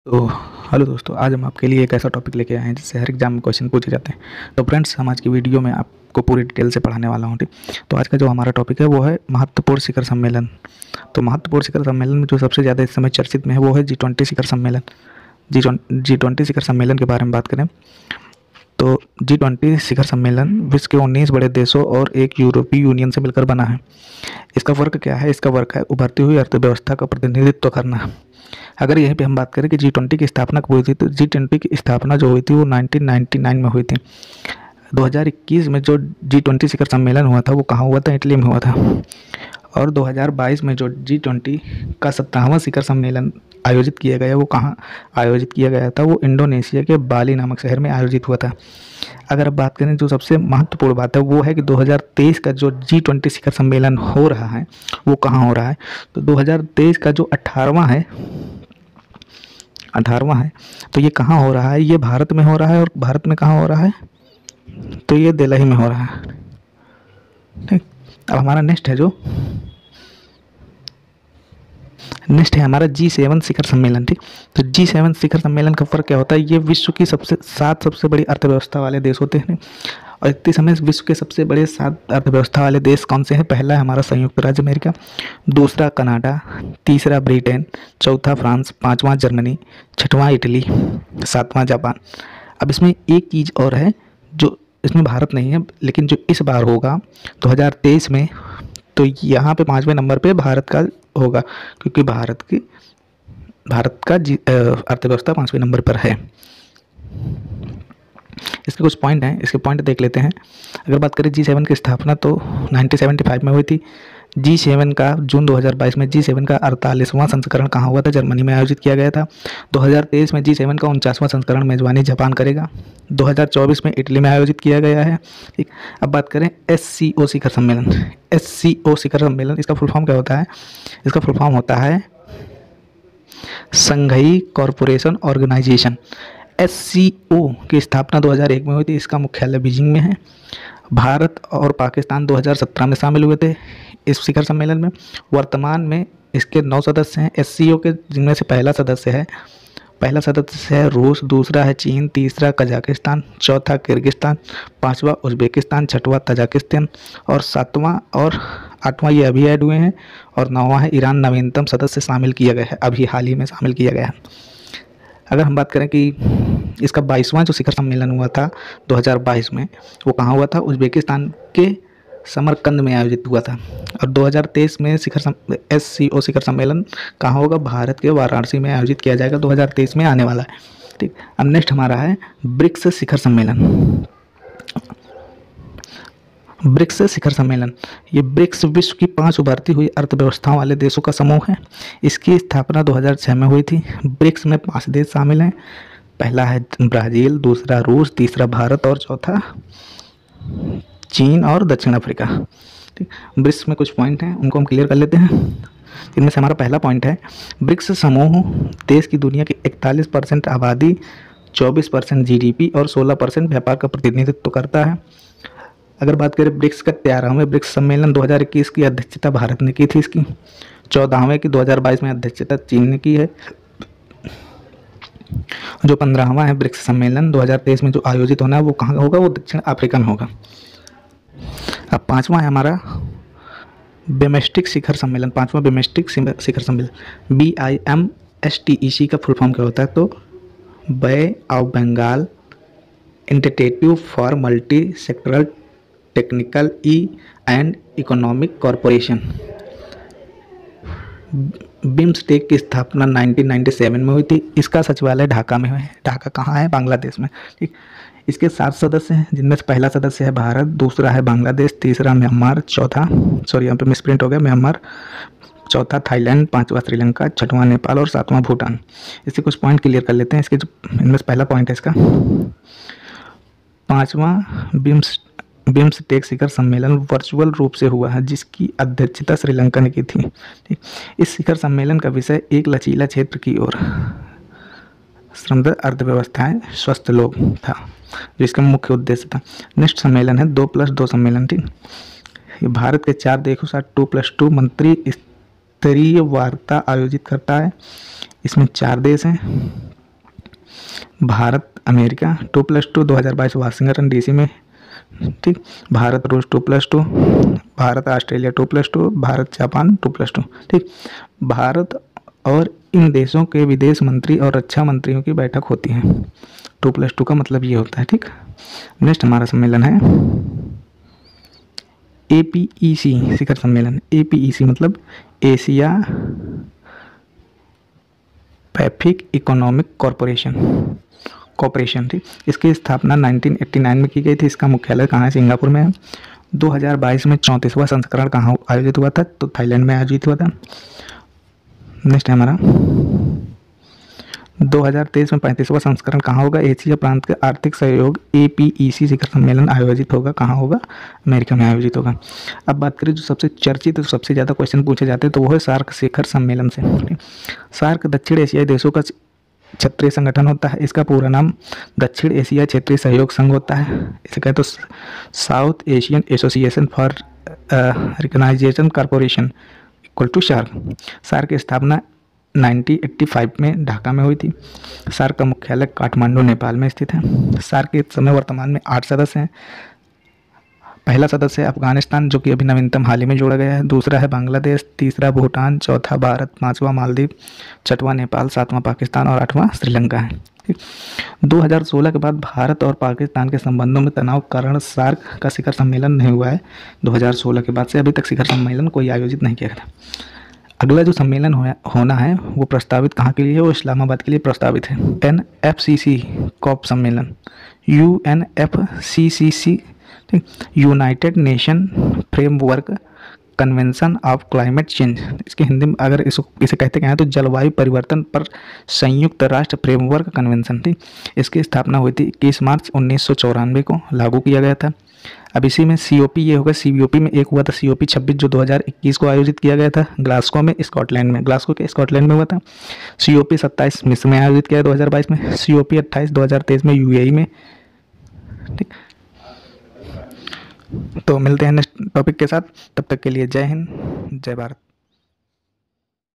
तो हेलो दोस्तों, आज हम आपके लिए एक ऐसा टॉपिक लेके आए हैं जिससे हर एग्जाम में क्वेश्चन पूछे जाते हैं। तो फ्रेंड्स, हम आज की वीडियो में आपको पूरी डिटेल से पढ़ाने वाला हूँ। ठीक, तो आज का जो हमारा टॉपिक है वो है महत्वपूर्ण शिखर सम्मेलन। तो महत्वपूर्ण शिखर सम्मेलन में जो सबसे ज़्यादा इस समय चर्चित में है वो है G20 शिखर सम्मेलन। G20 शिखर सम्मेलन के बारे में बात करें तो G20 शिखर सम्मेलन विश्व के 19 बड़े देशों और एक यूरोपीय यूनियन से मिलकर बना है। इसका वर्क क्या है? इसका वर्क है उभरती हुई अर्थव्यवस्था का प्रतिनिधित्व करना। अगर यहीं पे हम बात करें कि G20 की स्थापना कब हुई थी, तो G20 की स्थापना जो हुई थी वो 1999 में हुई थी। 2021 में जो G20 शिखर सम्मेलन हुआ था वो कहाँ हुआ था? इटली में हुआ था। और 2022 में जो G20 का 17वां शिखर सम्मेलन आयोजित किया गया, वो कहाँ आयोजित किया गया था? वो इंडोनेशिया के बाली नामक शहर में आयोजित हुआ था। अगर अब बात करें, जो सबसे महत्वपूर्ण बात है वो है कि 2023 का जो G20 शिखर सम्मेलन हो रहा है वो कहाँ हो रहा है? तो 2023 का जो 18वां है, तो ये कहाँ हो रहा है? ये भारत में हो रहा है। और भारत में कहाँ हो रहा है? तो ये दिल्ली में हो रहा है। ठीक, अब हमारा नेक्स्ट है हमारा G7 शिखर सम्मेलन। ठीक, तो G7 शिखर सम्मेलन का फर्क क्या होता है? ये विश्व की सात सबसे बड़ी अर्थव्यवस्था वाले देश होते हैं। और इतने समय विश्व के सबसे बड़े 7 अर्थव्यवस्था वाले देश कौन से हैं? पहला है हमारा संयुक्त राज्य अमेरिका, दूसरा कनाडा, तीसरा ब्रिटेन, चौथा फ्रांस, पाँचवां जर्मनी, छठवां इटली, सातवां जापान। अब इसमें एक चीज़ और है जो इसमें भारत नहीं है, लेकिन जो इस बार होगा 2023 में, तो यहाँ पे 5वें नंबर पे भारत का होगा, क्योंकि भारत का अर्थव्यवस्था 5वें नंबर पर है। इसके कुछ पॉइंट हैं, इसके पॉइंट देख लेते हैं। अगर बात करें G7 की स्थापना तो 1975 में हुई थी। G7 का जून 2022 में G7 का 48वां संस्करण कहाँ हुआ था? जर्मनी में आयोजित किया गया था। 2023 में G7 का 49वां संस्करण मेजबानी जापान करेगा। 2024 में इटली में आयोजित किया गया है। ठीक, अब बात करें SCO शिखर सम्मेलन। SCO शिखर सम्मेलन, इसका फुल फॉर्म क्या होता है? इसका फुल फॉर्म होता है संघाई कॉरपोरेशन ऑर्गेनाइजेशन। SCO की स्थापना 2001 में हुई थी। इसका मुख्यालय बीजिंग में है। भारत और पाकिस्तान 2017 में शामिल हुए थे इस शिखर सम्मेलन में। वर्तमान में इसके 9 सदस्य हैं SCO के, जिनमें से पहला सदस्य है रूस, दूसरा है चीन, तीसरा कजाकिस्तान, चौथा किर्गिस्तान, पांचवा उज़्बेकिस्तान, छठवां तजाकिस्तान और सातवां और आठवां ये अभी ऐड हुए हैं, और 9वां है ईरान। नवीनतम सदस्य शामिल किया गया है, अभी हाल ही में शामिल किया गया है। अगर हम बात करें कि इसका 22वां जो शिखर सम्मेलन हुआ था 2022 में, वो कहाँ हुआ था? उज़्बेकिस्तान के समरकंद में आयोजित हुआ था। और 2023 में SCO शिखर सम्मेलन कहाँ होगा? भारत के वाराणसी में आयोजित किया जाएगा, 2023 में आने वाला है। ठीक, अब नेक्स्ट हमारा है ब्रिक्स शिखर सम्मेलन। ब्रिक्स शिखर सम्मेलन, ये ब्रिक्स विश्व की 5 उभरती हुई अर्थव्यवस्थाओं वाले देशों का समूह है। इसकी स्थापना 2006 में हुई थी। ब्रिक्स में 5 देश शामिल हैं। पहला है ब्राज़ील, दूसरा रूस, तीसरा भारत और चौथा चीन और दक्षिण अफ्रीका। ठीक, ब्रिक्स में कुछ पॉइंट हैं, उनको हम क्लियर कर लेते हैं। इनमें से हमारा पहला पॉइंट है, ब्रिक्स समूह देश की दुनिया की 41% आबादी, 24% GDP और 16% व्यापार का प्रतिनिधित्व करता है। अगर बात करें ब्रिक्स का 13वें ब्रिक्स सम्मेलन 2021 की अध्यक्षता भारत ने की थी। इसकी 14वें की 2022 में अध्यक्षता चीन ने की है। जो 15वां है ब्रिक्स सम्मेलन 2023 में जो आयोजित होना है वो कहाँ होगा? वो दक्षिण अफ्रीका में होगा। अब 5वां है हमारा बिमस्टेक शिखर सम्मेलन। 5वां बिमस्टेक शिखर सम्मेलन, BIMSTEC का फुल फॉर्म क्या होता है? तो bay of Bengal integrative for multi sectoral technical and economic corporation. BIMSTEC की स्थापना 1997 में हुई थी। इसका सचिवालय ढाका में है। ढाका कहाँ है? बांग्लादेश में। ठीक, इसके 7 सदस्य हैं, जिनमें से पहला सदस्य है भारत, दूसरा है बांग्लादेश, तीसरा म्यांमार, यहाँ पे मिसप्रिंट हो गया, म्यांमार, चौथा थाईलैंड, पांचवा श्रीलंका, छठवां नेपाल और सातवां भूटान। इससे कुछ पॉइंट क्लियर कर लेते हैं। इसके जो इनमें से पहला पॉइंट है इसका, 5वां बिम्स्टेक शिखर सम्मेलन वर्चुअल रूप से हुआ है, जिसकी अध्यक्षता श्रीलंका ने की थी। ठीक, इस शिखर सम्मेलन का विषय एक लचीला क्षेत्र की ओर समृद्ध अर्थव्यवस्थाएं स्वस्थ लोग था, जो इसका मुख्य उद्देश्य था। नेक्स्ट सम्मेलन है 2+2 सम्मेलन। ठीक, ये भारत के 4 देशों के साथ 2+2 मंत्री स्तरीय वार्ता आयोजित करता है। इसमें 4 देश हैं, भारत अमेरिका 2+2 2022 वाशिंगटन डीसी में, ठीक। भारत रूस 2+2, भारत ऑस्ट्रेलिया 2+2, भारत जापान 2+2, ठीक। भारत और इन देशों के विदेश मंत्री और रक्षा मंत्रियों की बैठक होती है। 2+2 का मतलब ये होता है, ठीक। नेक्स्ट हमारा सम्मेलन है APEC शिखर सम्मेलन। APEC मतलब एशिया पैसिफिक इकोनॉमिक कॉरपोरेशन, ठीक। इसकी स्थापना 1989 में की गई थी। इसका मुख्यालय कहाँ है? सिंगापुर में है। 2022 में 34वां संस्करण कहाँ आयोजित हुआ था? तो थाईलैंड में आयोजित हुआ था। नेक्स्ट है हमारा 2023 में 35वां संस्करण कहाँ होगा? एशिया प्रांत का आर्थिक सहयोग APEC शिखर सम्मेलन आयोजित होगा। कहाँ होगा? अमेरिका में आयोजित होगा। अब बात करें जो सबसे चर्चित और सबसे ज़्यादा क्वेश्चन पूछे जाते हैं तो वो है सार्क शिखर सम्मेलन से। सार्क दक्षिण एशियाई देशों का क्षेत्रीय संगठन होता है। इसका पूरा नाम दक्षिण एशिया क्षेत्रीय सहयोग संघ होता है। इसे कहते तो South Asian association for recognisation corporation equal to SAARC. SAARC की स्थापना 1985 में ढाका में हुई थी। सार्क का मुख्यालय काठमांडू नेपाल में स्थित है। सार्क के समय वर्तमान में 8 सदस्य हैं। पहला सदस्य है अफगानिस्तान जो कि अभी नवीनतम हाल ही में जोड़ा गया है। दूसरा है बांग्लादेश, तीसरा भूटान, चौथा भारत, पांचवा मालदीव, छठवां नेपाल, सातवां पाकिस्तान और आठवां श्रीलंका है। 2016 के बाद भारत और पाकिस्तान के संबंधों में तनाव के कारण सार्क का शिखर सम्मेलन नहीं हुआ है। 2016 के बाद से अभी तक शिखर सम्मेलन कोई आयोजित नहीं किया गया। अगला जो सम्मेलन होना है वो प्रस्तावित कहाँ के लिए है? वो इस्लामाबाद के लिए प्रस्तावित है। NFCC कॉप सम्मेलन, UNFCCC, ठीक, United nation framework convention of climate change. इसके हिंदी में अगर इसे कहते हैं तो जलवायु परिवर्तन पर संयुक्त राष्ट्र फ्रेमवर्क कन्वेंशन, ठीक। इसकी स्थापना हुई थी 21 मार्च 1994 को लागू किया गया था। अब इसी में COP ये होगा। COP में एक हुआ था COP 26 जो 2021 को आयोजित किया गया था ग्लासगो में, स्कॉटलैंड में, ग्लासगो के स्कॉटलैंड में हुआ था। COP 27 मिस्र में आयोजित किया 2022 में। COP 28 2023 में UAE में, ठीक। तो मिलते हैं नेक्स्ट टॉपिक के साथ, तब तक के लिए जय हिंद, जय भारत।